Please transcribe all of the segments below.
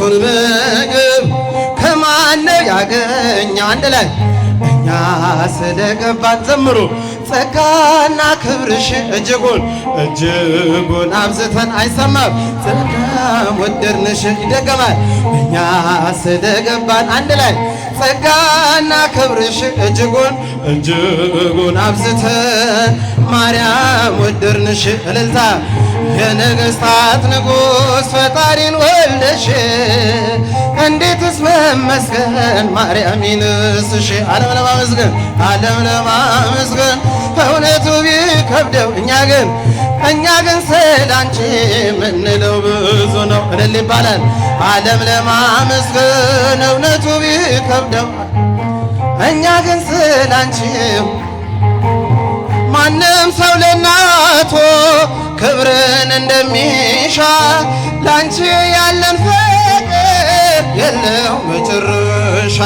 የዕለቱን ምግብ ከማነው ያገኘ? አንድ ላይ እኛ ስለገባን ዘምሩ። ጸጋና ክብርሽ እጅጉን አብዝተን አይሰማም ጸጋም ወደድንሽ ይደገማል። እኛ ስለገባን አንድ ላይ ጸጋና ክብርሽ እጅጉን አብዝተን ማርያም ወደድንሽ። እልልታ የነገሥታት ንጉሥ ፈጣሪን ወልደሽ እንዴትስ መመስገን ማርያም ይንስሽ። ዓለም ለማመስገን ዓለም ለማመስገን እውነቱ ቢከብደው እኛ ግን ስላንቺ ምንለው ብዙ ነው። እልል ይባላል። ዓለም ለማመስገን እውነቱ ቢከብደው እኛ ግን ስላንቺ ማንም ሰው ለእናቱ ክብርን እንደሚሻ ላንቺ ያለን ፍቅር የለው መጨረሻ።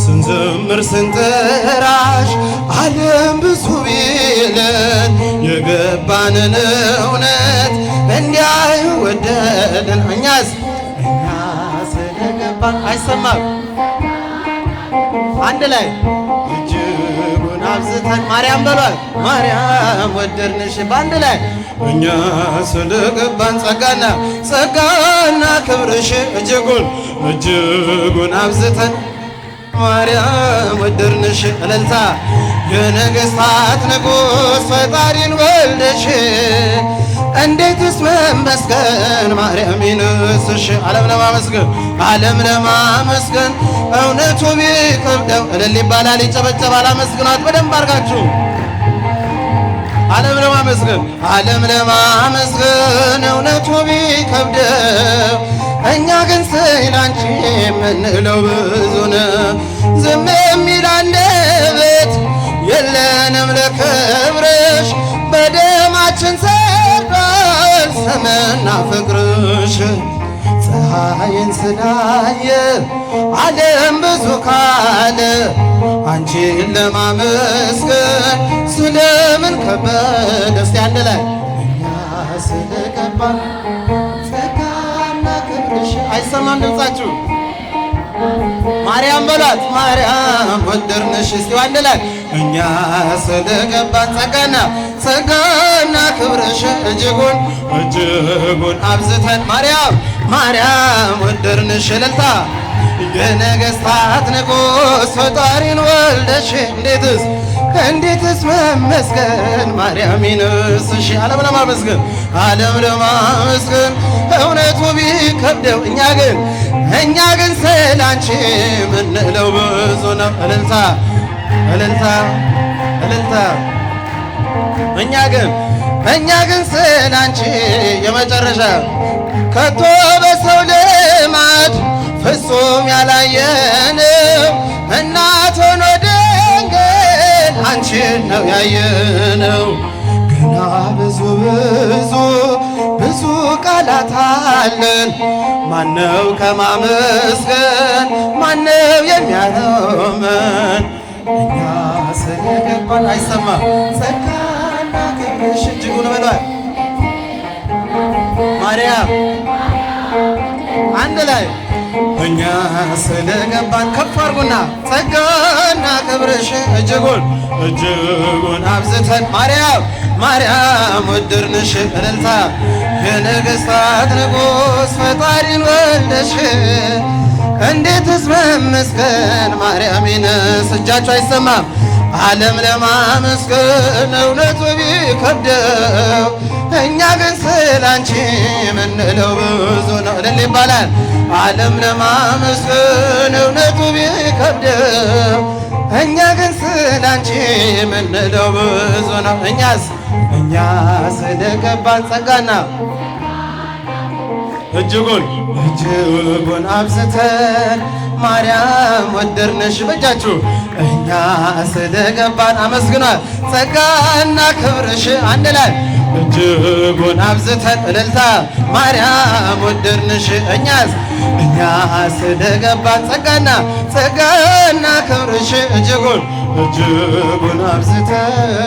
ስንዘምር ስንጠራሽ ዓለም ብዙ ቢለን የገባንን እውነት እንዲያዩ ወደድን። እኛ ስለገባን አይሰማም አንድ ላይ እጅጉን አብዝተን ማርያም በሏል። ማርያም ወደድንሽ በአንድ ላይ እኛ ስለገባን ጸጋና ክብርሽ እጅጉን አብዝተን ማርያም ወደድንሽ። እልልታ የነገሥታት ንጉሥ ፈጣሪን ወልደሽ እንዴትስ መመስገን ማርያም ይንስሽ። ዓለም ለማመስገን እውነቱ ቢከብደው እልል ይባላል፣ ይጨበጨባል። አመስግኗት በደንብ አድርጋችሁ። ዓለም ለማመስገን እውነቱ ቢከብደው እኛ ግን ስላንቺ የምንለው ብዙ ነው። ዝም የሚል አንደበት የለንም ለክብርሽ በደማችን ሰርዷል ስምና ፍቅርሽ። ፀሐይን ስላየ ዓለም ብዙ ካለ አንቺን ለማመስገን ስለምን ከበደ? እስቲ አንድ ላይ እኛ ስለገባን ጸጋና ክብርሽ አይሰማም ድምፃችሁ? ማርያም በሏት። ማርያም ወደድንሽ። እስቲ አንድ ላይ እኛ ስለገባን ጸጋና ክብርሽ እጅጉን አብዝተን ማርያም ወደድንሽ። እልልታ የነገሥታት ንጉሥ ፈጣሪን ወልደሽ እንዴትስ መመስገን ማርያም ይንስሽ። ዓለም ለማመስገን እውነቱ ቢከብደው እኛ ግን ስላንቺ ምንለው ብዙ ነው። እልልታ እኛ ግን ስላንቺ የመጨረሻ ከቶ በሰው ልማድ ፍጹም ያላየነው እናት ሆኖ ድንግል አንቺን ነው ያየነው። ገና ብዙ ቃላት አለን። ማነው ከማመስገን ማነው የሚያለመን? እኛ ስለገባን አይሰማ ጸጋና ክብርሽ እጅጉን በሏል። ማርያም አንድ ላይ እኛ ስለገባን ከፍ አድርጉና ጸጋና ክብርሽ እጅጉን አብዝተን ማርያም ወደድንሽ። እልልታ የነገሥታት ንጉሥ ፈጣሪን ወልደሽ እንዴትስ መመስገን ማርያም ይንስ። እጃችሁ አይሰማም። ዓለም ለማመስገን እውነቱ ቢከብደው እኛ ግን ስላንቺ ምንለው ብዙ ነው። እልል ይባላል። ዓለም ለማመስገን እውነቱ ቢከብደው እኛ ግን ስላንቺ ምንለው ብዙ ነው። እኛ ስለገባን ጸጋና እጅጉን አብዝተን ማርያም ወደድንሽ። በእጃችሁ እኛ ስለገባን አመስግኗል። ጸጋና ክብርሽ አንድ ላይ እጅጉን አብዝተን እልልታ ማርያም ወደድንሽ። እኛ ስለገባን ጸጋና ክብርሽ እጅጉን አብዝተን